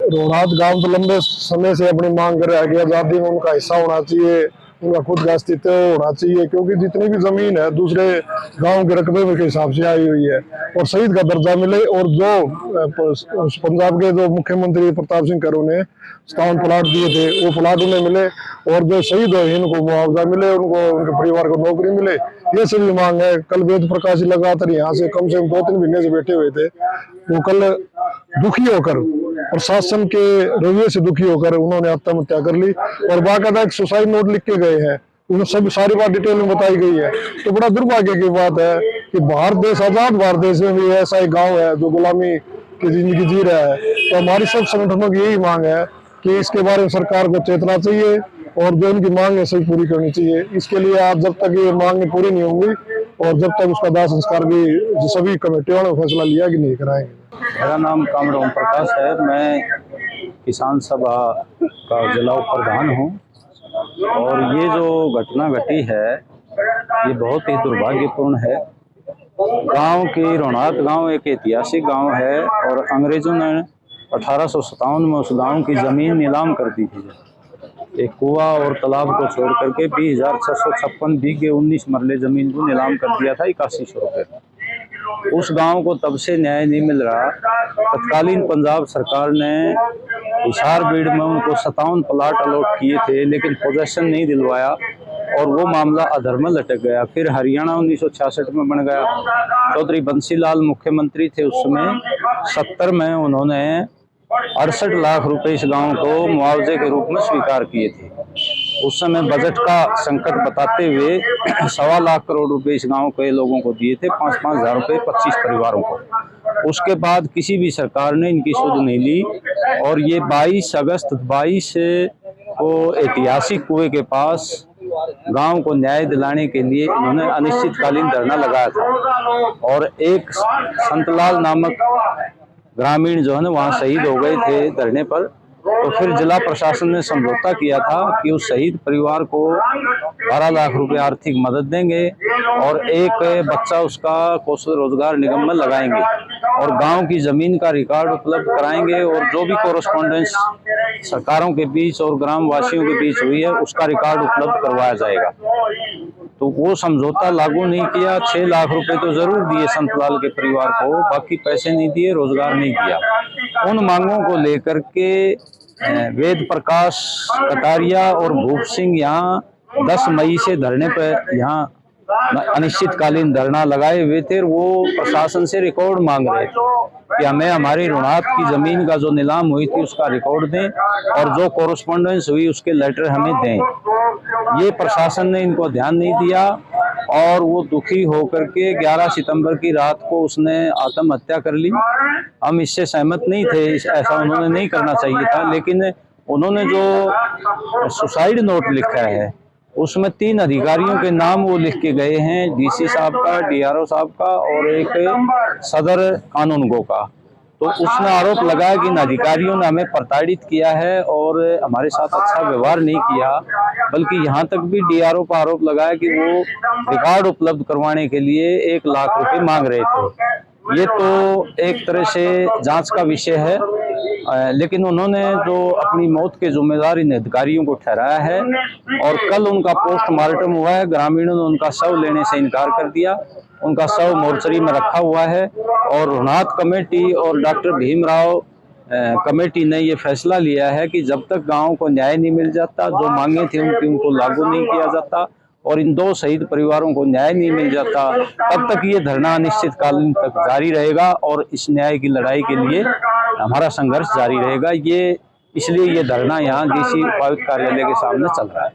रोहनाथ गांव तो लंबे समय से अपनी मांग कर रहा है कि आजादी में उनका हिस्सा होना चाहिए, उनका खुद का अस्तित्व होना चाहिए, क्योंकि जितनी भी जमीन है दूसरे गांव के रकबे के हिसाब से आई हुई है और शहीद का दर्जा मिले। और जो पंजाब के जो मुख्यमंत्री प्रताप सिंह करू ने 57 प्लाट दिए थे वो प्लाट उन्हें मिले और जो शहीद हुए इनको मुआवजा मिले, उनको उनके परिवार को नौकरी मिले, ये सभी मांग है। कल वेद प्रकाश लगातार यहाँ से कम 2-3 महीने से बैठे हुए थे, वो कल दुखी होकर प्रशासन के रवैये से दुखी होकर उन्होंने आत्महत्या कर ली और बाकायदा एक सुसाइड नोट लिख के गए हैं। उन्हें सब सारी बात डिटेल में बताई गई है। तो बड़ा दुर्भाग्य की बात है कि भारत देश, आजाद भारत देश में भी ऐसा एक गांव है जो गुलामी की जिंदगी जी रहा है। तो हमारी सब संगठनों की यही मांग है कि इसके बारे में सरकार को चेतना चाहिए और जो उनकी मांग है सही पूरी करनी चाहिए। इसके लिए आप जब तक ये मांग पूरी नहीं होंगी और जब तक उसका दाह संस्कार भी सभी कमेटियों ने फैसला लिया कि नहीं कराएंगे। मेरा नाम कामड़ ओम प्रकाश है। मैं किसान सभा का जिला प्रधान हूँ और ये जो घटना घटी है ये बहुत ही दुर्भाग्यपूर्ण है। गांव की रोहनाथ गांव एक ऐतिहासिक गांव है और अंग्रेजों ने 1857 में उस गांव की ज़मीन नीलाम कर दी थी। एक कुआं और तालाब को छोड़ करके 20,656 बीघे 19 मरले ज़मीन को नीलाम कर दिया था 8100 रुपये। उस गांव को तब से न्याय नहीं मिल रहा। तत्कालीन पंजाब सरकार ने हिसार बीड़ में उनको 57 प्लाट अलॉट किए थे लेकिन पोजेशन नहीं दिलवाया और वो मामला अधर में लटक गया। फिर हरियाणा 1966 में बन गया। चौधरी बंसीलाल मुख्यमंत्री थे उस समय। 70 में उन्होंने 68 लाख रुपए इस गांव को मुआवजे के रूप में स्वीकार किए थे। उस समय बजट का संकट बताते हुए 1.25 लाख करोड़ रुपए इस गांव के लोगों को दिए थे, 5-5 हज़ार रुपये 25 परिवारों को। उसके बाद किसी भी सरकार ने इनकी सुध नहीं ली और ये 22 अगस्त 22 को ऐतिहासिक कुएं के पास गांव को न्याय दिलाने के लिए इन्होंने अनिश्चितकालीन धरना लगाया था और एक संतलाल नामक ग्रामीण जो है ना वहाँ शहीद हो गए थे धरने पर। तो फिर जिला प्रशासन ने समझौता किया था कि उस शहीद परिवार को 12 लाख रुपए आर्थिक मदद देंगे और एक बच्चा उसका कौशल रोजगार निगम में लगाएंगे और गांव की जमीन का रिकॉर्ड उपलब्ध कराएंगे और जो भी कोरस्पॉन्डेंस सरकारों के बीच और ग्रामवासियों के बीच हुई है उसका रिकॉर्ड उपलब्ध करवाया जाएगा। तो वो समझौता लागू नहीं किया। 6 लाख रुपए तो जरूर दिए संतलाल के परिवार को, बाकी पैसे नहीं दिए, रोजगार नहीं किया। उन मांगों को लेकर के वेद प्रकाश कटारिया और भूप सिंह यहाँ 10 मई से धरने पर यहाँ अनिश्चितकालीन धरना लगाए हुए थे। वो प्रशासन से रिकॉर्ड मांग रहे थे कि हमें हमारी रोहनाथ की जमीन का जो नीलाम हुई थी उसका रिकॉर्ड दें और जो कोरस्पॉन्डेंस हुई उसके लेटर हमें दें। ये प्रशासन ने इनको ध्यान नहीं दिया और वो दुखी होकर के 11 सितंबर की रात को उसने आत्महत्या कर ली। हम इससे सहमत नहीं थे, ऐसा उन्होंने नहीं करना चाहिए था, लेकिन उन्होंने जो सुसाइड नोट लिखा है उसमें 3 अधिकारियों के नाम वो लिख के गए हैं, डीसी साहब का, डीआरओ साहब का और एक सदर कानून गो का। तो उसने आरोप लगाया कि इन अधिकारियों ने हमें प्रताड़ित किया है और हमारे साथ अच्छा व्यवहार नहीं किया, बल्कि यहाँ तक भी डीआरओ पर आरोप लगाया कि वो रिकॉर्ड उपलब्ध करवाने के लिए 1 लाख रुपए मांग रहे थे। ये तो एक तरह से जांच का विषय है, लेकिन उन्होंने जो अपनी मौत के जिम्मेदार इन अधिकारियों को ठहराया है और कल उनका पोस्टमार्टम हुआ है। ग्रामीणों ने उनका शव लेने से इनकार कर दिया। उनका शव मोर्चरी में रखा हुआ है और रोहनाथ कमेटी और डॉक्टर भीमराव कमेटी ने ये फैसला लिया है कि जब तक गांव को न्याय नहीं मिल जाता, जो मांगे थी उनको लागू नहीं किया जाता और इन 2 शहीद परिवारों को न्याय नहीं मिल जाता, तब तक ये धरना अनिश्चितकालीन तक जारी रहेगा और इस न्याय की लड़ाई के लिए हमारा संघर्ष जारी रहेगा। ये इसलिए ये धरना यहाँ डीसी उपायुक्त कार्यालय के सामने चल रहा है।